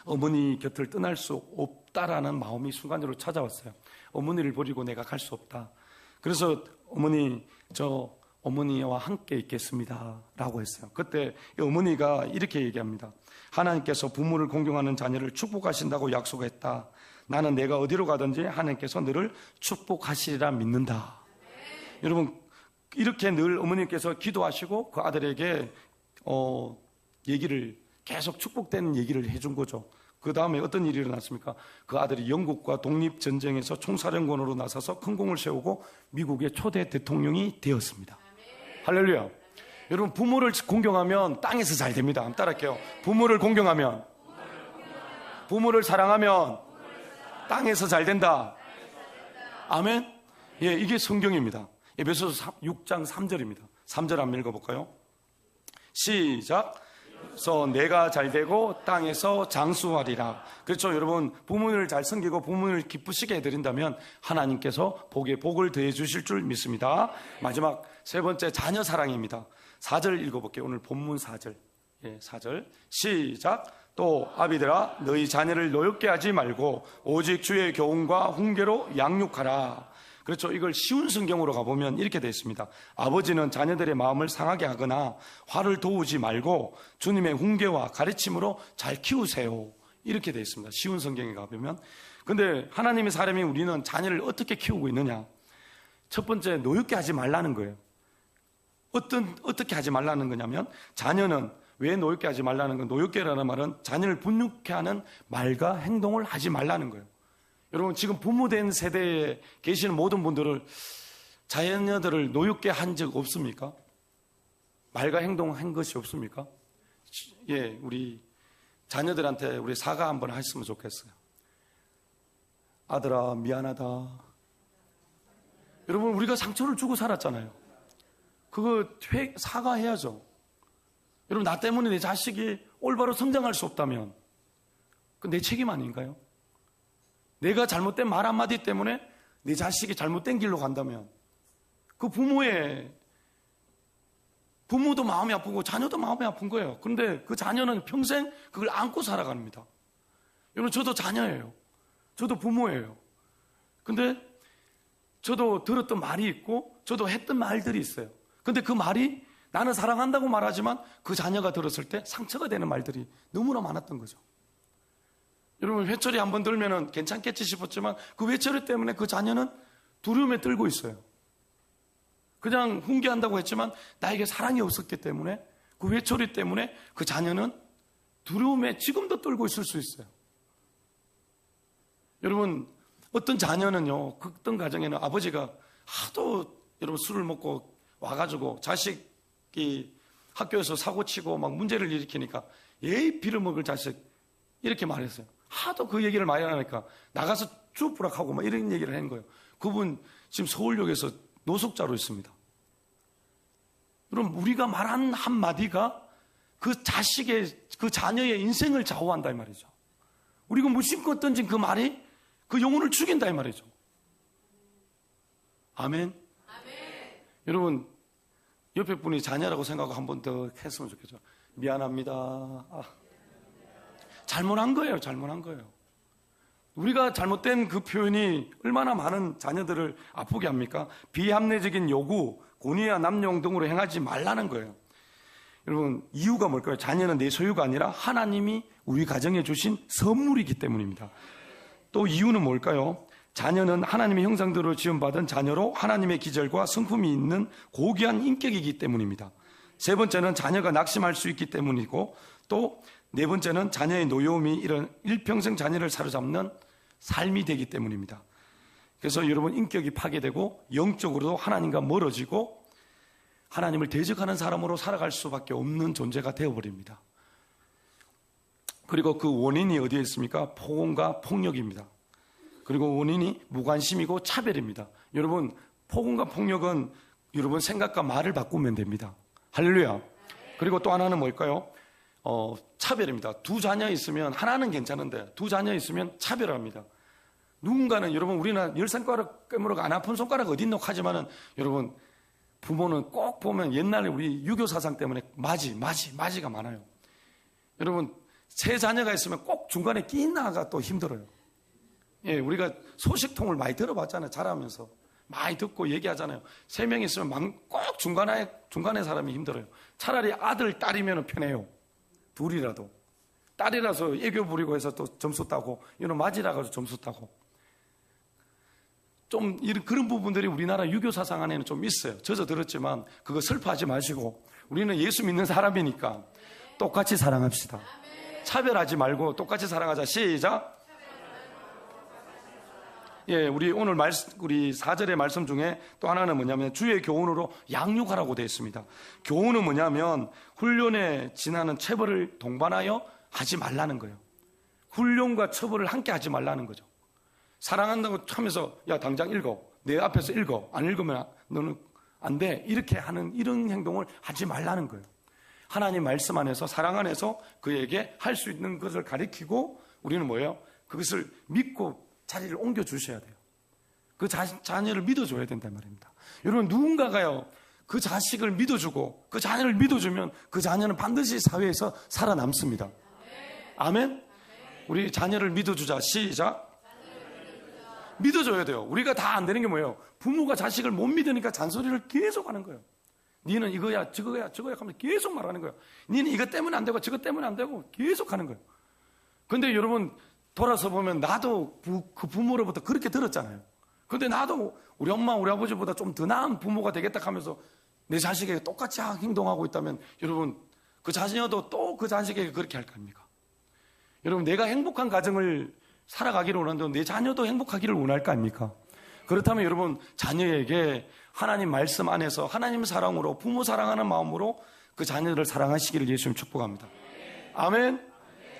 어머니 곁을 떠날 수 없다라는 마음이 순간적으로 찾아왔어요. 어머니를 버리고 내가 갈 수 없다. 그래서 어머니 저 어머니와 함께 있겠습니다 라고 했어요. 그때 이 어머니가 이렇게 얘기합니다. 하나님께서 부모를 공경하는 자녀를 축복하신다고 약속했다. 나는 내가 어디로 가든지 하나님께서 너를 축복하시리라 믿는다. 여러분, 이렇게 늘 어머니께서 기도하시고 그 아들에게 얘기를 계속 축복되는 얘기를 해준 거죠. 그 다음에 어떤 일이 일어났습니까? 그 아들이 영국과 독립전쟁에서 총사령관으로 나서서 큰 공을 세우고 미국의 초대 대통령이 되었습니다. 할렐루야. 여러분, 부모를 공경하면 땅에서 잘 됩니다. 한번 따라할게요. 부모를 공경하면, 부모를 사랑하면 땅에서 잘 된다. 아멘. 예, 이게 성경입니다. 에베소서 6장 3절입니다. 3절 한번 읽어볼까요? 시작. 그래서 내가 잘 되고 땅에서 장수하리라. 그렇죠. 여러분, 부모를 잘 섬기고 부모를 기쁘시게 해드린다면 하나님께서 복에 복을 더해 주실 줄 믿습니다. 마지막 세 번째, 자녀 사랑입니다. 4절 읽어볼게요. 오늘 본문 4절. 예, 4절 시작. 또 아비들아, 너희 자녀를 노엽게 하지 말고 오직 주의 교훈과 훈계로 양육하라. 그렇죠. 이걸 쉬운 성경으로 가보면 이렇게 되어 있습니다. 아버지는 자녀들의 마음을 상하게 하거나 화를 도우지 말고 주님의 훈계와 가르침으로 잘 키우세요. 이렇게 되어 있습니다. 쉬운 성경에 가보면. 근데 하나님의 사람이 우리는 자녀를 어떻게 키우고 있느냐? 첫 번째, 노엽게 하지 말라는 거예요. 어떻게 하지 말라는 거냐면, 자녀는 왜 노엽게 하지 말라는 건, 노엽게라는 말은 자녀를 분노케 하는 말과 행동을 하지 말라는 거예요. 여러분, 지금 부모된 세대에 계시는 모든 분들을, 자녀들을 노엽게 한 적 없습니까? 말과 행동한 것이 없습니까? 예, 우리 자녀들한테 우리 사과 한번 했으면 좋겠어요. 아들아, 미안하다. 여러분, 우리가 상처를 주고 살았잖아요. 그거 사과해야죠. 여러분, 나 때문에 내 자식이 올바로 성장할 수 없다면 그 내 책임 아닌가요? 내가 잘못된 말 한마디 때문에 내 자식이 잘못된 길로 간다면 그 부모도 마음이 아프고 자녀도 마음이 아픈 거예요. 그런데 그 자녀는 평생 그걸 안고 살아갑니다. 여러분, 저도 자녀예요. 저도 부모예요. 근데 저도 들었던 말이 있고 저도 했던 말들이 있어요. 근데 그 말이 나는 사랑한다고 말하지만 그 자녀가 들었을 때 상처가 되는 말들이 너무나 많았던 거죠. 여러분, 회초리 한번 들면은 괜찮겠지 싶었지만 그 회초리 때문에 그 자녀는 두려움에 떨고 있어요. 그냥 훈계한다고 했지만 나에게 사랑이 없었기 때문에 그 회초리 때문에 그 자녀는 두려움에 지금도 떨고 있을 수 있어요. 여러분, 어떤 자녀는요, 어떤 가정에는 아버지가 하도 여러분 술을 먹고 와가지고 자식이 학교에서 사고치고 막 문제를 일으키니까 에이 빌어먹을 자식 이렇게 말했어요. 하도 그 얘기를 많이 하니까 나가서 쭈부락하고 막 이런 얘기를 한 거예요. 그분 지금 서울역에서 노숙자로 있습니다. 그럼 우리가 말한 한마디가 그 자식의, 그 자녀의 인생을 좌우한다 이 말이죠. 우리가 무심코 던진 그 말이 그 영혼을 죽인다 이 말이죠. 아멘. 여러분, 옆에 분이 자녀라고 생각하고 한 번 더 했으면 좋겠죠. 미안합니다. 잘못한 거예요. 잘못한 거예요. 우리가 잘못된 그 표현이 얼마나 많은 자녀들을 아프게 합니까? 비합리적인 요구, 권위와 남용 등으로 행하지 말라는 거예요. 여러분, 이유가 뭘까요? 자녀는 내 소유가 아니라 하나님이 우리 가정에 주신 선물이기 때문입니다. 또 이유는 뭘까요? 자녀는 하나님의 형상대로 지음받은 자녀로 하나님의 기절과 성품이 있는 고귀한 인격이기 때문입니다. 세 번째는 자녀가 낙심할 수 있기 때문이고, 또 네 번째는 자녀의 노여움이 이런 일평생 자녀를 사로잡는 삶이 되기 때문입니다. 그래서 여러분, 인격이 파괴되고 영적으로도 하나님과 멀어지고 하나님을 대적하는 사람으로 살아갈 수밖에 없는 존재가 되어버립니다. 그리고 그 원인이 어디에 있습니까? 폭언과 폭력입니다. 그리고 원인이 무관심이고 차별입니다. 여러분, 폭언과 폭력은 여러분 생각과 말을 바꾸면 됩니다. 할렐루야. 그리고 또 하나는 뭘까요? 차별입니다. 두 자녀 있으면 하나는 괜찮은데 두 자녀 있으면 차별합니다. 누군가는, 여러분, 우리는 열 손가락 깨물어 안 아픈 손가락 어딨노 하지만은 여러분, 부모는 꼭 보면 옛날에 우리 유교 사상 때문에 마지가 많아요. 여러분, 세 자녀가 있으면 꼭 중간에 끼나가 또 힘들어요. 예, 우리가 소식통을 많이 들어봤잖아요. 자라면서. 많이 듣고 얘기하잖아요. 3명 있으면 꼭 중간에 사람이 힘들어요. 차라리 아들, 딸이면 편해요. 둘이라도. 딸이라서 애교 부리고 해서 또 점수 따고, 이놈 맞이라 가지고 점수 따고. 좀 그런 부분들이 우리나라 유교 사상 안에는 좀 있어요. 저도 들었지만 그거 슬퍼하지 마시고 우리는 예수 믿는 사람이니까 똑같이 사랑합시다. 차별하지 말고 똑같이 사랑하자. 시작. 예, 우리 오늘 우리 4절의 말씀 중에 또 하나는 뭐냐면 주의 교훈으로 양육하라고 되어 있습니다. 교훈은 뭐냐면 훈련에 지나는 체벌을 동반하여 하지 말라는 거예요. 훈련과 처벌을 함께 하지 말라는 거죠. 사랑한다고 하면서 야 당장 읽어, 내 앞에서 읽어, 안 읽으면 너는 안 돼, 이렇게 하는 이런 행동을 하지 말라는 거예요. 하나님 말씀 안에서 사랑 안에서 그에게 할 수 있는 것을 가리키고 우리는 뭐예요? 그것을 믿고 자리를 옮겨 주셔야 돼요. 그 자녀를 믿어줘야 된단 말입니다. 여러분, 누군가가요 그 자식을 믿어주고 그 자녀를 믿어주면 그 자녀는 반드시 사회에서 살아남습니다. 아멘. 우리 자녀를 믿어주자. 시작. 믿어줘야 돼요. 우리가 다 안 되는 게 뭐예요? 부모가 자식을 못 믿으니까 잔소리를 계속 하는 거예요. 니는 이거야 저거야 저거야 하면서 계속 말하는 거예요. 니는 이것 때문에 안 되고 저것 때문에 안 되고 계속 하는 거예요. 근데 여러분 돌아서 보면 나도 그 부모로부터 그렇게 들었잖아요. 근데 나도 우리 엄마 우리 아버지보다 좀 더 나은 부모가 되겠다 하면서 내 자식에게 똑같이 행동하고 있다면 여러분 그 자녀도 또 그 자식에게 그렇게 할 거 아닙니까? 여러분, 내가 행복한 가정을 살아가기를 원하는데 내 자녀도 행복하기를 원할 거 아닙니까? 그렇다면 여러분, 자녀에게 하나님 말씀 안에서 하나님 사랑으로 부모 사랑하는 마음으로 그 자녀를 사랑하시기를 예수님 축복합니다. 아멘.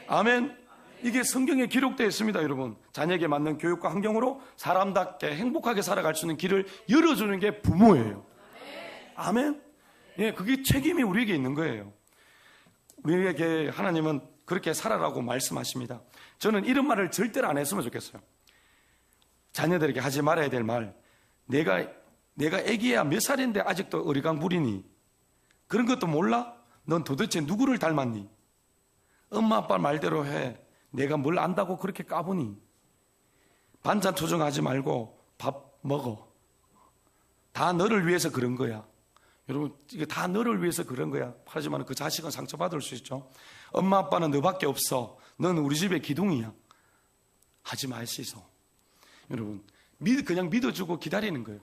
아멘. 이게 성경에 기록되어 있습니다. 여러분, 자녀에게 맞는 교육과 환경으로 사람답게 행복하게 살아갈 수 있는 길을 열어주는 게 부모예요. 아멘. 예, 그게 책임이 우리에게 있는 거예요. 우리에게 하나님은 그렇게 살아라고 말씀하십니다. 저는 이런 말을 절대로 안 했으면 좋겠어요. 자녀들에게 하지 말아야 될 말, 내가 애기야 몇 살인데 아직도 어리광 부리니? 그런 것도 몰라? 넌 도대체 누구를 닮았니? 엄마 아빠 말대로 해. 내가 뭘 안다고 그렇게 까부니? 반찬 투정하지 말고 밥 먹어. 다 너를 위해서 그런 거야. 여러분, 이게 다 너를 위해서 그런 거야. 하지만 그 자식은 상처받을 수 있죠. 엄마 아빠는 너밖에 없어. 너는 우리 집의 기둥이야. 하지 마시소. 여러분, 그냥 믿어주고 기다리는 거예요.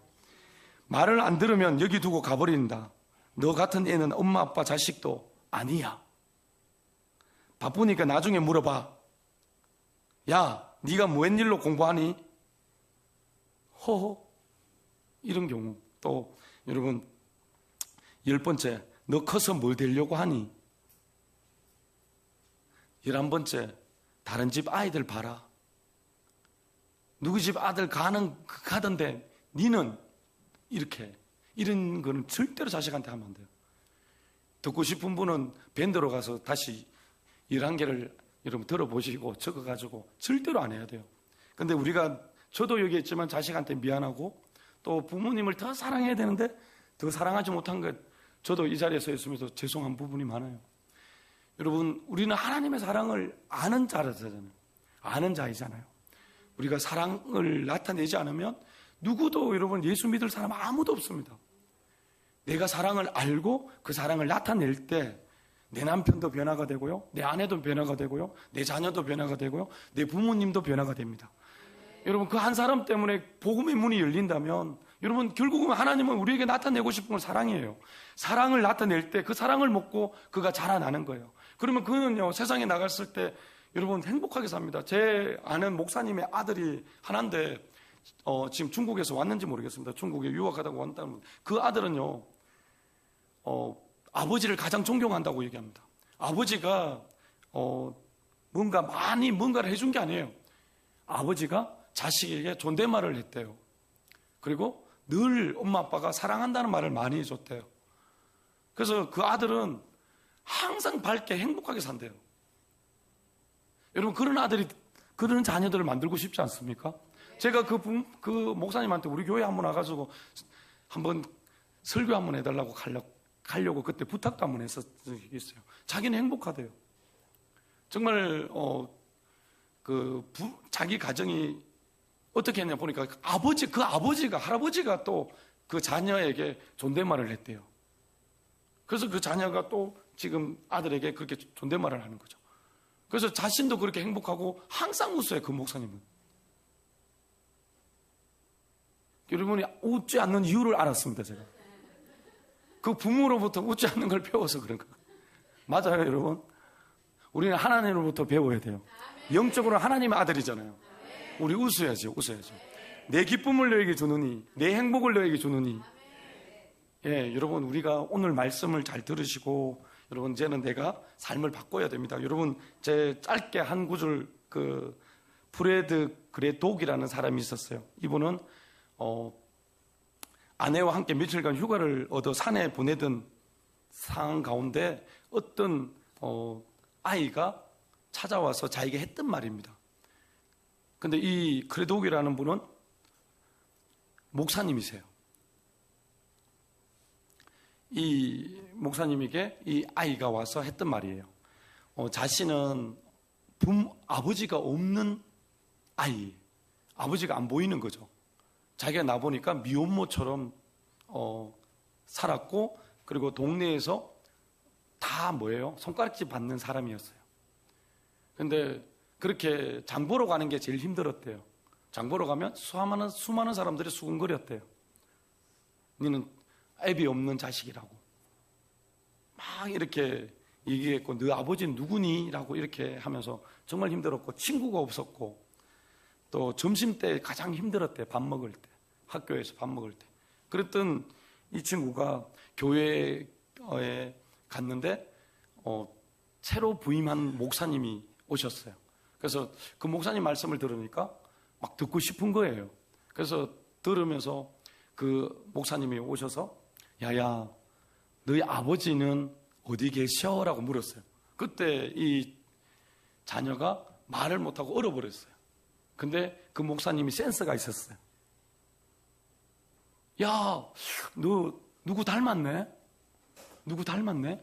말을 안 들으면 여기 두고 가버린다. 너 같은 애는 엄마 아빠 자식도 아니야. 바쁘니까 나중에 물어봐. 야, 네가 웬일로 공부하니? 허허. 이런 경우. 또 여러분, 10번째, 너 커서 뭘 되려고 하니? 11번째, 다른 집 아이들 봐라. 누구 집 아들 가던데 니는 이렇게. 이런 거는 절대로 자식한테 하면 안 돼요. 듣고 싶은 분은 밴드로 가서 다시 11개를 여러분 들어보시고 적어가지고 절대로 안 해야 돼요. 근데 저도 여기 있지만 자식한테 미안하고 또 부모님을 더 사랑해야 되는데 더 사랑하지 못한 것, 저도 이 자리에 서 있으면서 죄송한 부분이 많아요. 여러분, 우리는 하나님의 사랑을 아는 자잖아요. 아는 자이잖아요. 우리가 사랑을 나타내지 않으면 누구도 여러분 예수 믿을 사람 아무도 없습니다. 내가 사랑을 알고 그 사랑을 나타낼 때 내 남편도 변화가 되고요, 내 아내도 변화가 되고요, 내 자녀도 변화가 되고요, 내 부모님도 변화가 됩니다. 여러분, 그 한 사람 때문에 복음의 문이 열린다면 여러분, 결국은 하나님은 우리에게 나타내고 싶은 건 사랑이에요. 사랑을 나타낼 때 그 사랑을 먹고 그가 자라나는 거예요. 그러면 그는요, 세상에 나갔을 때 여러분 행복하게 삽니다. 제 아는 목사님의 아들이 하나인데 지금 중국에서 왔는지 모르겠습니다. 중국에 유학하다가 왔다는 그 아들은요, 아버지를 가장 존경한다고 얘기합니다. 아버지가 뭔가를 해준 게 아니에요. 아버지가 자식에게 존댓말을 했대요. 그리고 늘 엄마 아빠가 사랑한다는 말을 많이 해줬대요. 그래서 그 아들은 항상 밝게 행복하게 산대요. 여러분, 그런 자녀들을 만들고 싶지 않습니까? 제가 그 목사님한테 우리 교회 한번 와가지고 한번 설교 한번 해달라고 가려고 그때 부탁도 한번 했었어요. 자기는 행복하대요. 정말 자기 가정이 어떻게 했냐 보니까 그 아버지가, 할아버지가 또 그 자녀에게 존댓말을 했대요. 그래서 그 자녀가 또 지금 아들에게 그렇게 존댓말을 하는 거죠. 그래서 자신도 그렇게 행복하고 항상 웃어요, 그 목사님은. 여러분이 웃지 않는 이유를 알았습니다, 제가. 그 부모로부터 웃지 않는 걸 배워서 그런 거예요. 맞아요, 여러분. 우리는 하나님으로부터 배워야 돼요. 영적으로 하나님의 아들이잖아요. 우리 웃어야죠. 내 기쁨을 너에게 주느니, 내 행복을 너에게 주느니. 예, 여러분, 우리가 오늘 말씀을 잘 들으시고, 여러분, 이제는 내가 삶을 바꿔야 됩니다. 여러분, 제 짧게 한 구절, 프레드 그레독이라는 사람이 있었어요. 이분은, 아내와 함께 며칠간 휴가를 얻어 산에 보내던 상황 가운데 어떤, 아이가 찾아와서 자기에게 했던 말입니다. 근데 이 그레독이라는 분은 목사님이세요. 이 목사님에게 이 아이가 와서 했던 말이에요. 자신은 아버지가 없는 아이, 아버지가 안 보이는 거죠. 자기가 나보니까 미혼모처럼 살았고, 그리고 동네에서 다 뭐예요? 손가락질 받는 사람이었어요. 근데 그렇게 장 보러 가는 게 제일 힘들었대요. 장 보러 가면 수많은 사람들이 수군거렸대요. 너는 애비 없는 자식이라고 막 이렇게 얘기했고, 너 아버지는 누구니? 라고 이렇게 하면서 정말 힘들었고, 친구가 없었고, 또 점심때 가장 힘들었대. 밥 먹을 때, 학교에서 밥 먹을 때. 그랬던 이 친구가 교회에 갔는데 새로 부임한 목사님이 오셨어요. 그래서 그 목사님 말씀을 들으니까 막 듣고 싶은 거예요. 그래서 들으면서 그 목사님이 오셔서, 야야, 너희 아버지는 어디 계셔? 라고 물었어요. 그때 이 자녀가 말을 못하고 얼어버렸어요. 근데 그 목사님이 센스가 있었어요. 야, 너 누구 닮았네? 누구 닮았네?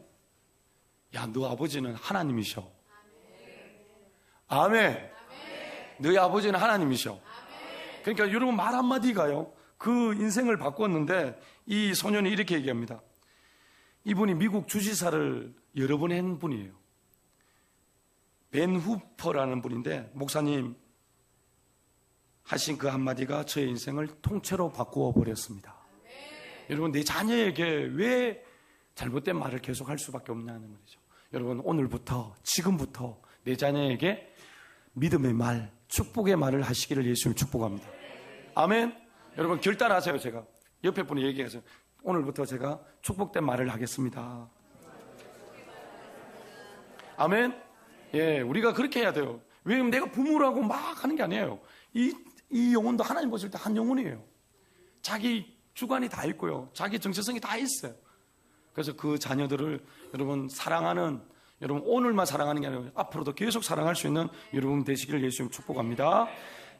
야, 너 아버지는 하나님이셔. 아멘. 너희 아버지는 하나님이셔. 그러니까 여러분, 말 한마디가요, 그 인생을 바꿨는데, 이 소년이 이렇게 얘기합니다. 이분이 미국 주지사를 여러 번 한 분이에요. 벤 후퍼라는 분인데, 목사님 하신 그 한마디가 저의 인생을 통째로 바꾸어 버렸습니다. 여러분, 내 자녀에게 왜 잘못된 말을 계속 할 수밖에 없냐는 말이죠. 여러분, 오늘부터, 지금부터 내 자녀에게 믿음의 말, 축복의 말을 하시기를 예수님 축복합니다. 아멘. 여러분, 결단하세요. 제가 옆에 분이 얘기해서 오늘부터 제가 축복된 말을 하겠습니다. 아멘. 예, 우리가 그렇게 해야 돼요. 왜냐면 내가 부모라고 막 하는 게 아니에요. 이 영혼도 하나님 보실 때 한 영혼이에요. 자기 주관이 다 있고요, 자기 정체성이 다 있어요. 그래서 그 자녀들을 여러분 사랑하는, 여러분 오늘만 사랑하는 게 아니라 앞으로도 계속 사랑할 수 있는 여러분 되시기를 예수님 축복합니다.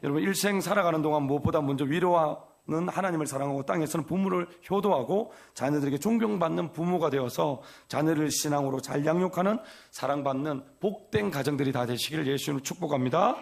여러분, 일생 살아가는 동안 무엇보다 먼저 위로하는 하나님을 사랑하고 땅에서는 부모를 효도하고 자녀들에게 존경받는 부모가 되어서 자녀를 신앙으로 잘 양육하는 사랑받는 복된 가정들이 다 되시기를 예수님 축복합니다.